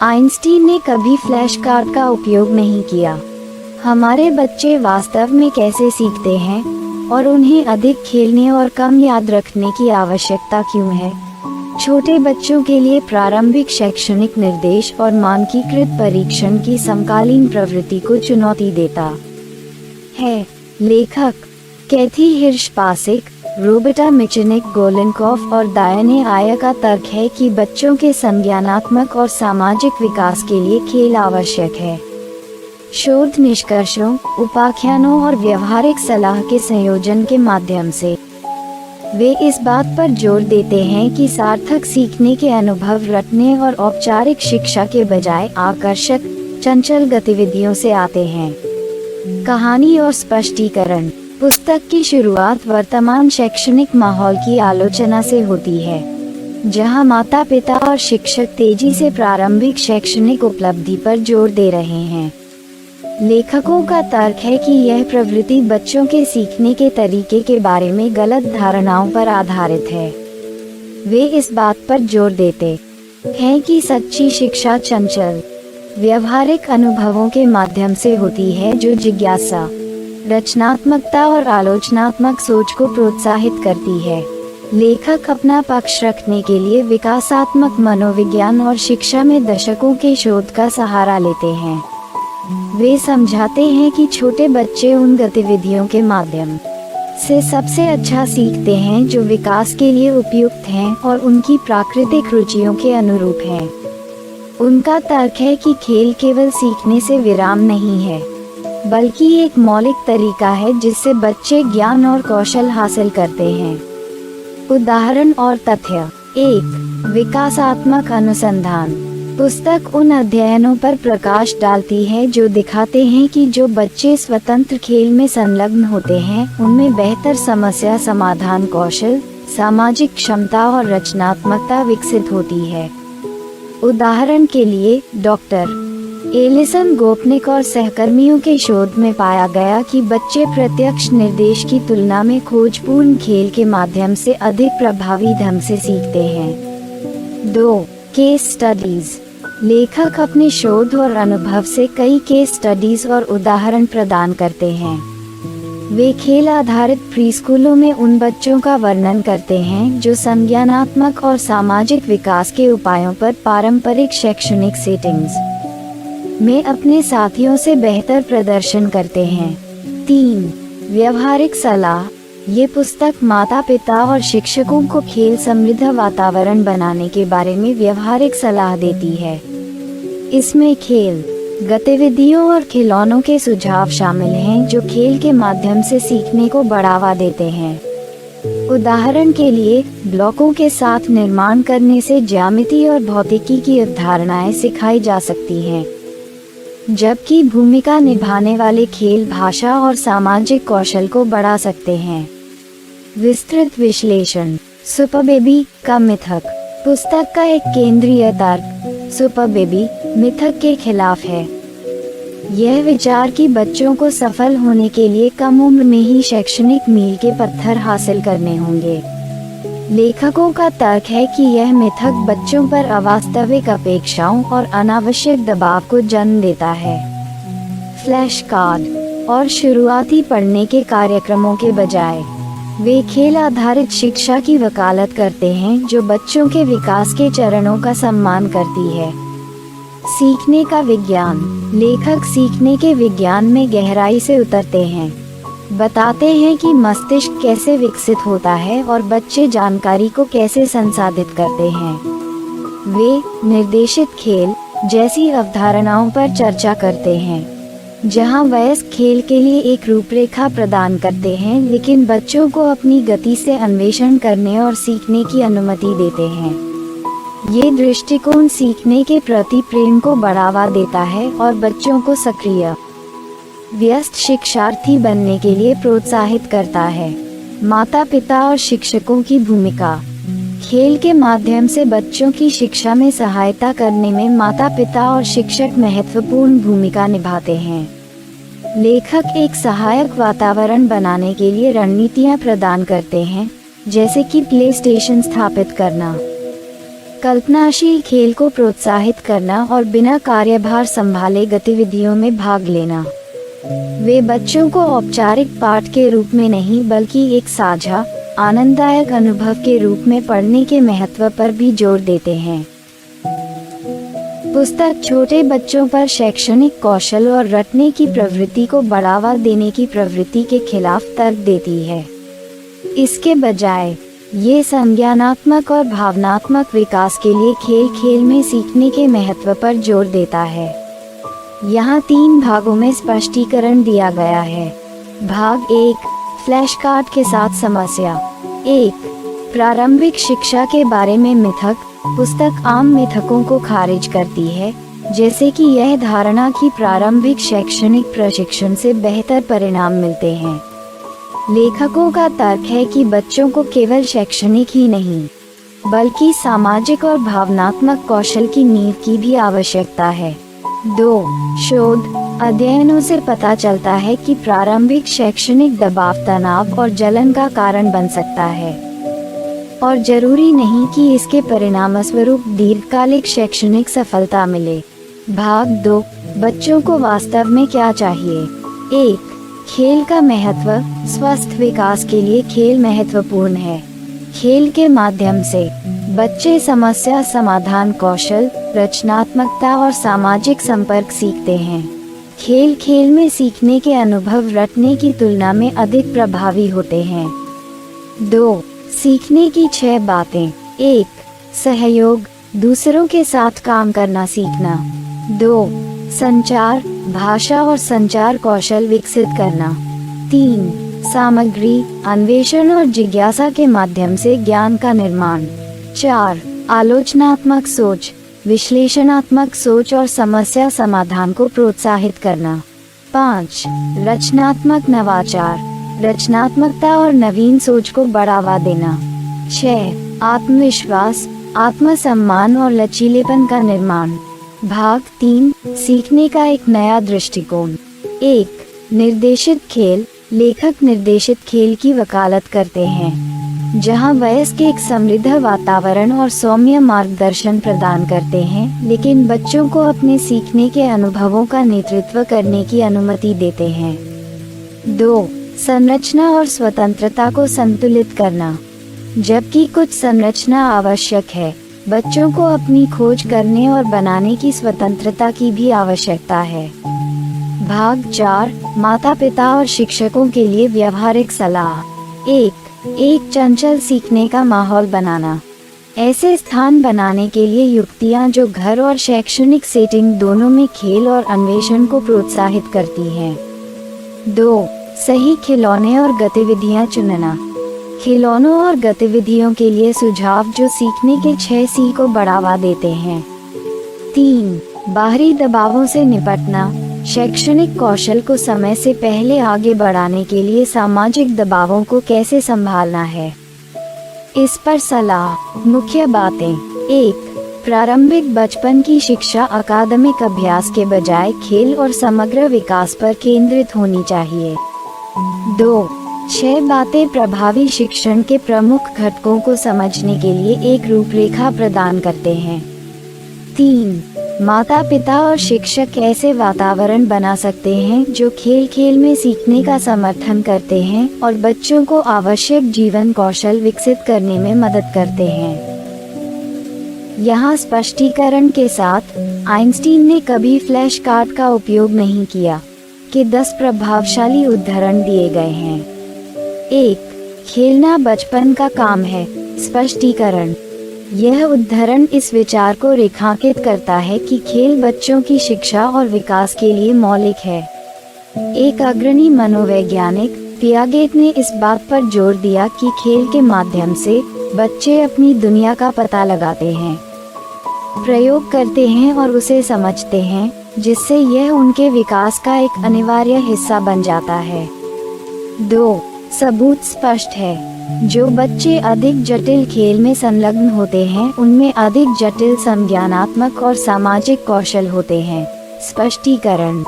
Einstein ने कभी flash card का उपयोग नहीं किया। हमारे बच्चे वास्तव में कैसे सीखते हैं और उन्हें अधिक खेलने और कम याद रखने की आवश्यकता क्यों है? छोटे बच्चों के लिए प्रारंभिक शैक्षणिक निर्देश और मानकीकृत परीक्षण की समकालीन प्रवृत्ति को चुनौती देता है। लेखक कैथी हिर्श-पासिक, रोबर्टा मिचनिक-गोलेनकॉफ और दायने आया का तर्क है कि बच्चों के संज्ञानात्मक और सामाजिक विकास के लिए खेल आवश्यक है। शोध निष्कर्षों, उपाख्यानों और व्यवहारिक सलाह के संयोजन के माध्यम से वे इस बात पर जोर देते हैं कि सार्थक सीखने के अनुभव रटने और औपचारिक शिक्षा के बजाय आकर्षक, चंचल गतिविधियों से आते हैं। कहानी और स्पष्टीकरण। पुस्तक की शुरुआत वर्तमान शैक्षणिक माहौल की आलोचना से होती है, जहां माता-पिता और शिक्षक तेजी से प्रारंभिक शैक्षणिक उपलब्धि पर जोर दे रहे हैं। लेखकों का तर्क है कि यह प्रवृत्ति बच्चों के सीखने के तरीके के बारे में गलत धारणाओं पर आधारित है। वे इस बात पर जोर देते हैं कि सच्ची शिक्षा चंचल, व्यवहारिक अनुभवों के माध्यम से होती है जो जिज्ञासा, रचनात्मकता और आलोचनात्मक सोच को प्रोत्साहित करती है। लेखक अपना पक्ष रखने के लिए विकासात्मक मनोविज्ञान और शिक्षा में दशकों के शोध का सहारा लेते हैं। वे समझाते हैं कि छोटे बच्चे उन गतिविधियों के माध्यम से सबसे अच्छा सीखते हैं जो विकास के लिए उपयुक्त हैं और उनकी प्राकृतिक रुचियों के अनुरूप हैं। उनका तर्क है कि खेल केवल सीखने से विराम नहीं है, बल्कि एक मौलिक तरीका है जिससे बच्चे ज्ञान और कौशल हासिल करते हैं। उदाहरण और तथ्य। 1. विकासात्मक अनुसंधान। पुस्तक उन अध्ययनों पर प्रकाश डालती है जो दिखाते हैं कि जो बच्चे स्वतंत्र खेल में संलग्न होते हैं उनमें बेहतर समस्या समाधान कौशल, सामाजिक क्षमता और रचनात्मकता विकसित होती है। उदाहरण के लिए, डॉक्टर एलिसन गोपनिक और सहकर्मियों के शोध में पाया गया कि बच्चे प्रत्यक्ष निर्देश की तुलना में खोजपूर्ण खेल के माध्यम से अधिक प्रभावी ढंग से सीखते हैं। 2. Case studies. लेखक अपने शोध और अनुभव से कई केस स्टडीज और उदाहरण प्रदान करते हैं। वे खेल आधारित प्रीस्कूलों में उन बच्चों का वर्णन करते हैं जो संज्ञानात्मक और सामाजिक विकास के उपायों पर पारंपरिक शैक्षणिक सेटिंग्स में अपने साथियों से बेहतर प्रदर्शन करते हैं। 3. व्यवहारिक सलाह। ये पुस्तक माता-पिता और शिक्षकों को खेल समृद्ध वातावरण बनाने के बारे में व्यवहारिक सलाह देती है। इसमें खेल, गतिविधियों और खिलौनों के सुझाव शामिल हैं जो खेल के माध्यम से सीखने को बढ़ावा देते हैं। उदाहरण के लिए, ब्लॉकों के साथ निर्माण करने से ज्यामिति और भौतिकी की अवधारणाएं सिखाई जा सकती हैं, जबकि भूमिका निभाने वाले खेल भाषा और सामाजिक कौशल को बढ़ा सकते हैं। विस्तृत विश्लेषण। सुपर बेबी का मिथक। पुस्तक का एक केंद्रीय तर्क सुपर बेबी मिथक के खिलाफ है। यह विचार कि बच्चों को सफल होने के लिए कम उम्र में ही शैक्षणिक मील के पत्थर हासिल करने होंगे। लेखकों का तर्क है कि यह मिथक बच्चों पर अवास्तविक अपेक्षाओं और अनावश्यक दबाव को जन्म देता है। फ्लैश कार्ड और शुरुआती पढ़ने के कार्यक्रमों के बजाय वे खेल आधारित शिक्षा की वकालत करते हैं जो बच्चों के विकास के चरणों का सम्मान करती है। सीखने का विज्ञान। लेखक सीखने के विज्ञान में गहराई से उतरते हैं, बताते हैं कि मस्तिष्क कैसे विकसित होता है और बच्चे जानकारी को कैसे संसाधित करते हैं। वे निर्देशित खेल जैसी अवधारणाओं पर चर्चा करते हैं, जहां वयस्क खेल के लिए एक रूपरेखा प्रदान करते हैं लेकिन बच्चों को अपनी गति से अन्वेषण करने और सीखने की अनुमति देते हैं। ये दृष्टिकोण सीखने के प्रति प्रेम को बढ़ावा देता है और बच्चों को सक्रिय, व्यस्त शिक्षार्थी बनने के लिए प्रोत्साहित करता है। माता-पिता और शिक्षकों की भूमिका। खेल के माध्यम से बच्चों की शिक्षा में सहायता करने में माता-पिता और शिक्षक महत्वपूर्ण भूमिका निभाते हैं। लेखक एक सहायक वातावरण बनाने के लिए रणनीतियां प्रदान करते हैं, जैसे कि प्ले स्टेशन स्थापित करना, कल्पनाशील खेल को प्रोत्साहित करना और बिना कार्यभार संभाले गतिविधियों में भाग लेना। वे बच्चों को औपचारिक पाठ के रूप में नहीं बल्कि एक साझा आनंददायक अनुभव के रूप में पढ़ने के महत्व पर भी जोर देते हैं। पुस्तक छोटे बच्चों पर शैक्षणिक कौशल और रटने की प्रवृत्ति को बढ़ावा देने की प्रवृत्ति के खिलाफ तर्क देती है। इसके बजाय ये संज्ञानात्मक और भावनात्मक विकास के लिए खेल खेल में सीखने के महत्व पर जोर देता है। यहाँ 3 भागों में स्पष्टीकरण दिया गया है। भाग 1, फ्लैश कार्ड के साथ समस्या। 1, प्रारंभिक शिक्षा के बारे में मिथक। पुस्तक आम मिथकों को खारिज करती है, जैसे कि यह धारणा कि प्रारंभिक शैक्षणिक प्रशिक्षण से बेहतर परिणाम मिलते हैं। लेखकों का तर्क है कि बच्चों को केवल शैक्षणिक ही नहीं, बल्कि सामाजिक और भावनात्मक कौशल की नींव की भी आवश्यकता है। 2, शोध। अध्ययनों से पता चलता है कि प्रारंभिक शैक्षणिक दबाव तनाव और जलन का कारण बन सकता है और जरूरी नहीं कि इसके परिणामस्वरूप दीर्घकालिक शैक्षणिक सफलता मिले। भाग 2, बच्चों को वास्तव में क्या चाहिए। 1, खेल का महत्व। स्वस्थ विकास के लिए खेल महत्वपूर्ण है। खेल के माध्यम से बच्चे समस्या समाधान कौशल, रचनात्मकता और सामाजिक संपर्क सीखते हैं। खेल खेल में सीखने के अनुभव रटने की तुलना में अधिक प्रभावी होते हैं। 2, सीखने की 6 बातें। 1, सहयोग। दूसरों के साथ काम करना सीखना। 2, संचार। भाषा और संचार कौशल विकसित करना। 3, सामग्री। अन्वेषण और जिज्ञासा के माध्यम से ज्ञान का निर्माण। 4, आलोचनात्मक सोच। विश्लेषणात्मक सोच और समस्या समाधान को प्रोत्साहित करना। 5, रचनात्मक नवाचार। रचनात्मकता और नवीन सोच को बढ़ावा देना। 6, आत्मविश्वास, आत्मसम्मान और लचीलेपन का निर्माण। भाग 3, सीखने का एक नया दृष्टिकोण। 1, निर्देशित खेल। लेखक निर्देशित खेल की वकालत करते हैं, जहां वयस्क एक समृद्ध वातावरण और सौम्य मार्गदर्शन प्रदान करते हैं, लेकिन बच्चों को अपने सीखने के अनुभवों का नेतृत्व करने की अनुमति देते हैं। 2, संरचना और स्वतंत्रता को संतुलित करना। जबकि कुछ संरचना आवश्यक है, बच्चों को अपनी खोज करने और बनाने की स्वतंत्रता की भी आवश्यकता है। भाग 4, माता पिता और शिक्षकों के लिए व्यवहारिक सलाह। 1, एक चंचल सीखने का माहौल बनाना। ऐसे स्थान बनाने के लिए युक्तियां जो घर और शैक्षणिक सेटिंग दोनों में खेल और अन्वेषण को प्रोत्साहित करती हैं। 2, सही खिलौने और गतिविधियां चुनना। खिलौनों और गतिविधियों के लिए सुझाव जो सीखने के 6 सी को बढ़ावा देते हैं। 3, बाहरी दबावों से निपटना। शैक्षणिक कौशल को समय से पहले आगे बढ़ाने के लिए सामाजिक दबावों को कैसे संभालना है, इस पर सलाह। मुख्य बातें। 1, प्रारंभिक बचपन की शिक्षा अकादमिक अभ्यास के बजाय खेल और समग्र विकास पर केंद्रित होनी चाहिए। 2, 6 बातें प्रभावी शिक्षण के प्रमुख घटकों को समझने के लिए एक रूपरेखा प्रदान करते हैं। 3, माता पिता और शिक्षक ऐसे वातावरण बना सकते हैं जो खेल खेल में सीखने का समर्थन करते हैं और बच्चों को आवश्यक जीवन कौशल विकसित करने में मदद करते हैं। यहाँ स्पष्टीकरण के साथ, आइंस्टीन ने कभी फ्लैश कार्ड का उपयोग नहीं किया कि 10 प्रभावशाली उदाहरण दिए गए हैं। 1, खेलना बचपन का काम है। स्पष्टीकरण। यह उदाहरण इस विचार को रेखांकित करता है कि खेल बच्चों की शिक्षा और विकास के लिए मौलिक है। एक अग्रणी मनोवैज्ञानिक पियागेट ने इस बात पर जोर दिया कि खेल के माध्यम से बच्चे अपनी दुनिया का पता लगाते हैं, प्रयोग करते हैं और उसे समझते हैं, जिससे यह उनके विकास का एक अनिवार्य हिस्सा बन जाता है। 2, सबूत स्पष्ट है। जो बच्चे अधिक जटिल खेल में संलग्न होते हैं उनमें अधिक जटिल संज्ञानात्मक और सामाजिक कौशल होते हैं। स्पष्टीकरण।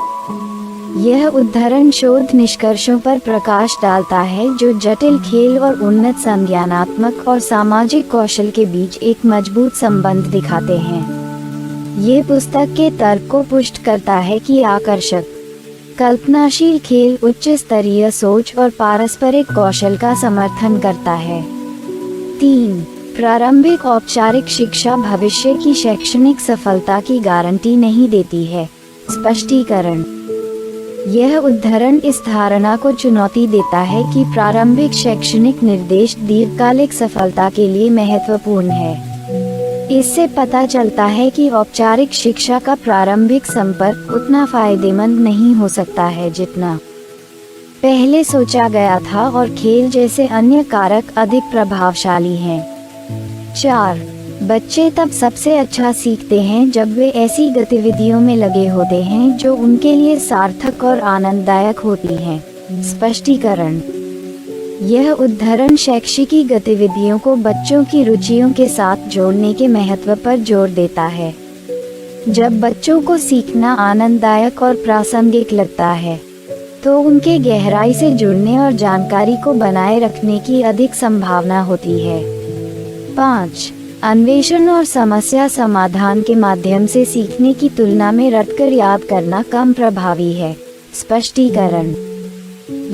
यह उद्धरण शोध निष्कर्षों पर प्रकाश डालता है जो जटिल खेल और उन्नत संज्ञानात्मक और सामाजिक कौशल के बीच एक मजबूत संबंध दिखाते हैं। ये पुस्तक के तर्क को पुष्ट करता है कि आकर्षक, कल्पनाशील खेल उच्च स्तरीय सोच और पारस्परिक कौशल का समर्थन करता है। 3. प्रारंभिक औपचारिक शिक्षा भविष्य की शैक्षणिक सफलता की गारंटी नहीं देती है। स्पष्टीकरण। यह उद्धरण इस धारणा को चुनौती देता है कि प्रारंभिक शैक्षणिक निर्देश दीर्घकालिक सफलता के लिए महत्वपूर्ण है। इससे पता चलता है कि औपचारिक शिक्षा का प्रारंभिक संपर्क उतना फायदेमंद नहीं हो सकता है जितना पहले सोचा गया था और खेल जैसे अन्य कारक अधिक प्रभावशाली हैं। 4. बच्चे तब सबसे अच्छा सीखते हैं जब वे ऐसी गतिविधियों में लगे होते हैं जो उनके लिए सार्थक और आनंददायक होती हैं। स्पष्टीकरण। यह उद्धरण शैक्षिकी गतिविधियों को बच्चों की रुचियों के साथ जोड़ने के महत्व पर जोर देता है। जब बच्चों को सीखना आनंददायक और प्रासंगिक लगता है, तो उनके गहराई से जुड़ने और जानकारी को बनाए रखने की अधिक संभावना होती है। 5. अन्वेषण और समस्या समाधान के माध्यम से सीखने की तुलना में रटकर याद करना कम प्रभावी है। स्पष्टीकरण।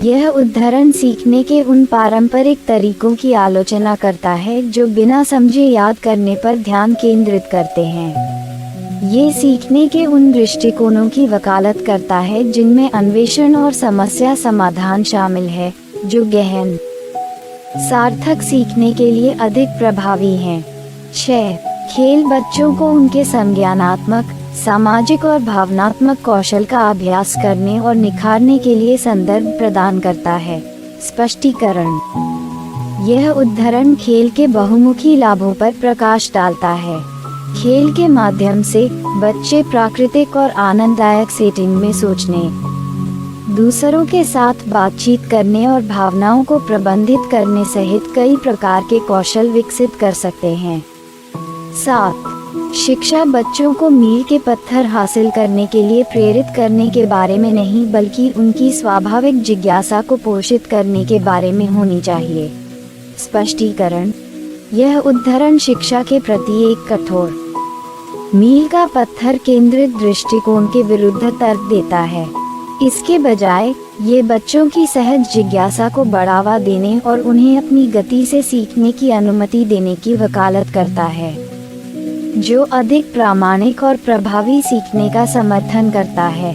यह उद्धरण सीखने के उन पारंपरिक तरीकों की आलोचना करता है जो बिना समझे याद करने पर ध्यान केंद्रित करते हैं। ये सीखने के उन दृष्टिकोणों की वकालत करता है जिनमें अन्वेषण और समस्या समाधान शामिल है, जो गहन, सार्थक सीखने के लिए अधिक प्रभावी हैं। 6. खेल बच्चों को उनके संज्ञानात्मक, सामाजिक और भावनात्मक कौशल का अभ्यास करने और निखारने के लिए संदर्भ प्रदान करता है। स्पष्टीकरण। यह उद्धरण खेल के बहुमुखी लाभों पर प्रकाश डालता है। खेल के माध्यम से बच्चे प्राकृतिक और आनंददायक सेटिंग में सोचने, दूसरों के साथ बातचीत करने और भावनाओं को प्रबंधित करने सहित कई प्रकार के कौशल विकसित कर सकते हैं। 7. शिक्षा बच्चों को मील के पत्थर हासिल करने के लिए प्रेरित करने के बारे में नहीं बल्कि उनकी स्वाभाविक जिज्ञासा को पोषित करने के बारे में होनी चाहिए। स्पष्टीकरण। यह उद्धरण शिक्षा के प्रति एक कठोर, मील का पत्थर केंद्रित दृष्टिकोण के विरुद्ध तर्क देता है। इसके बजाय ये बच्चों की सहज जिज्ञासा को बढ़ावा देने और उन्हें अपनी गति से सीखने की अनुमति देने की वकालत करता है, जो अधिक प्रामाणिक और प्रभावी सीखने का समर्थन करता है।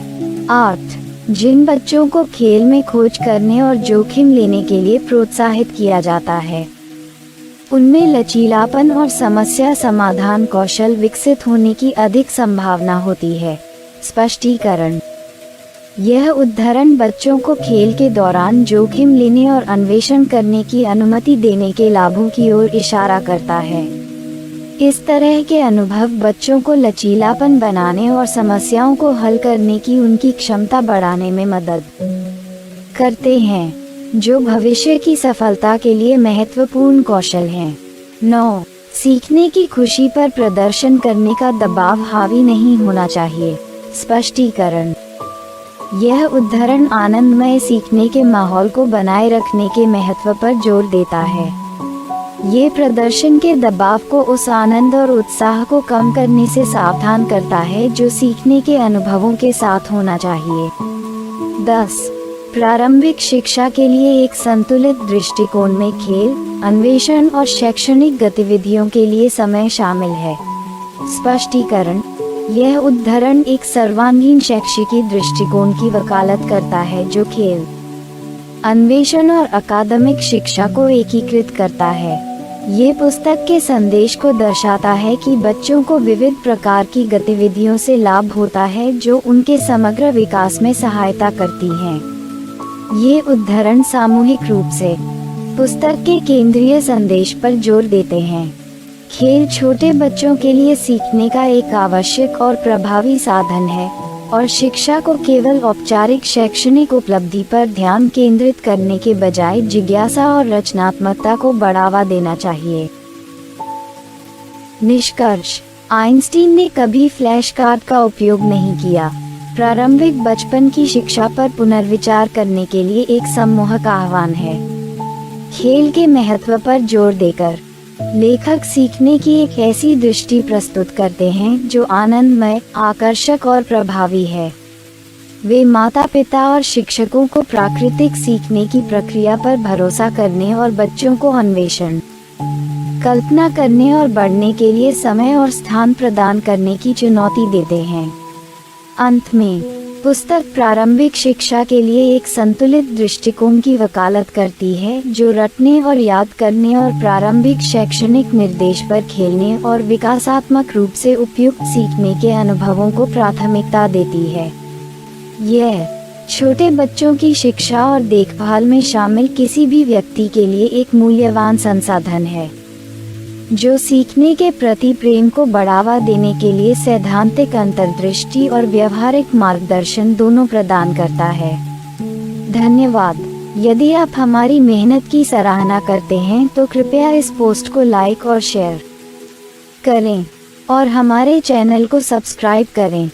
8. जिन बच्चों को खेल में खोज करने और जोखिम लेने के लिए प्रोत्साहित किया जाता है, उनमें लचीलापन और समस्या समाधान कौशल विकसित होने की अधिक संभावना होती है। स्पष्टीकरण। यह उद्धरण बच्चों को खेल के दौरान जोखिम लेने और अन्वेषण करने की अनुमति देने के लाभों की ओर इशारा करता है। इस तरह के अनुभव बच्चों को लचीलापन बनाने और समस्याओं को हल करने की उनकी क्षमता बढ़ाने में मदद करते हैं, जो भविष्य की सफलता के लिए महत्वपूर्ण कौशल हैं। 9. सीखने की खुशी पर प्रदर्शन करने का दबाव हावी नहीं होना चाहिए। स्पष्टीकरण। यह उद्धरण आनंदमय सीखने के माहौल को बनाए रखने के महत्व पर जोर देता है। ये प्रदर्शन के दबाव को उस आनंद और उत्साह को कम करने से सावधान करता है जो सीखने के अनुभवों के साथ होना चाहिए। 10. प्रारंभिक शिक्षा के लिए एक संतुलित दृष्टिकोण में खेल, अन्वेषण और शैक्षणिक गतिविधियों के लिए समय शामिल है। स्पष्टीकरण। यह उद्धरण एक सर्वांगीण शैक्षिकी दृष्टिकोण की वकालत करता है जो खेल, अन्वेषण और अकादमिक शिक्षा को एकीकृत करता है। ये पुस्तक के संदेश को दर्शाता है कि बच्चों को विविध प्रकार की गतिविधियों से लाभ होता है जो उनके समग्र विकास में सहायता करती हैं। ये उद्धरण सामूहिक रूप से पुस्तक के केंद्रीय संदेश पर जोर देते हैं। खेल छोटे बच्चों के लिए सीखने का एक आवश्यक और प्रभावी साधन है और शिक्षा को केवल औपचारिक शैक्षणिक उपलब्धि पर ध्यान केंद्रित करने के बजाय जिज्ञासा और रचनात्मकता को बढ़ावा देना चाहिए। निष्कर्ष। आइंस्टीन ने कभी फ्लैश कार्ड का उपयोग नहीं किया। प्रारंभिक बचपन की शिक्षा पर पुनर्विचार करने के लिए एक सम्मोहक आह्वान है। खेल के महत्व पर जोर देकर लेखक सीखने की एक ऐसी दृष्टि प्रस्तुत करते हैं जो आनंदमय, आकर्षक और प्रभावी है। वे माता-पिता और शिक्षकों को प्राकृतिक सीखने की प्रक्रिया पर भरोसा करने और बच्चों को अन्वेषण, कल्पना करने और बढ़ने के लिए समय और स्थान प्रदान करने की चुनौती देते हैं। अंत में, पुस्तक प्रारंभिक शिक्षा के लिए एक संतुलित दृष्टिकोण की वकालत करती है जो रटने और याद करने और प्रारंभिक शैक्षणिक निर्देश पर खेलने और विकासात्मक रूप से उपयुक्त सीखने के अनुभवों को प्राथमिकता देती है। यह छोटे बच्चों की शिक्षा और देखभाल में शामिल किसी भी व्यक्ति के लिए एक मूल्यवान संसाधन है, जो सीखने के प्रति प्रेम को बढ़ावा देने के लिए सैद्धांतिक अंतर्दृष्टि और व्यावहारिक मार्गदर्शन दोनों प्रदान करता है। धन्यवाद। यदि आप हमारी मेहनत की सराहना करते हैं तो कृपया इस पोस्ट को लाइक और शेयर करें और हमारे चैनल को सब्सक्राइब करें।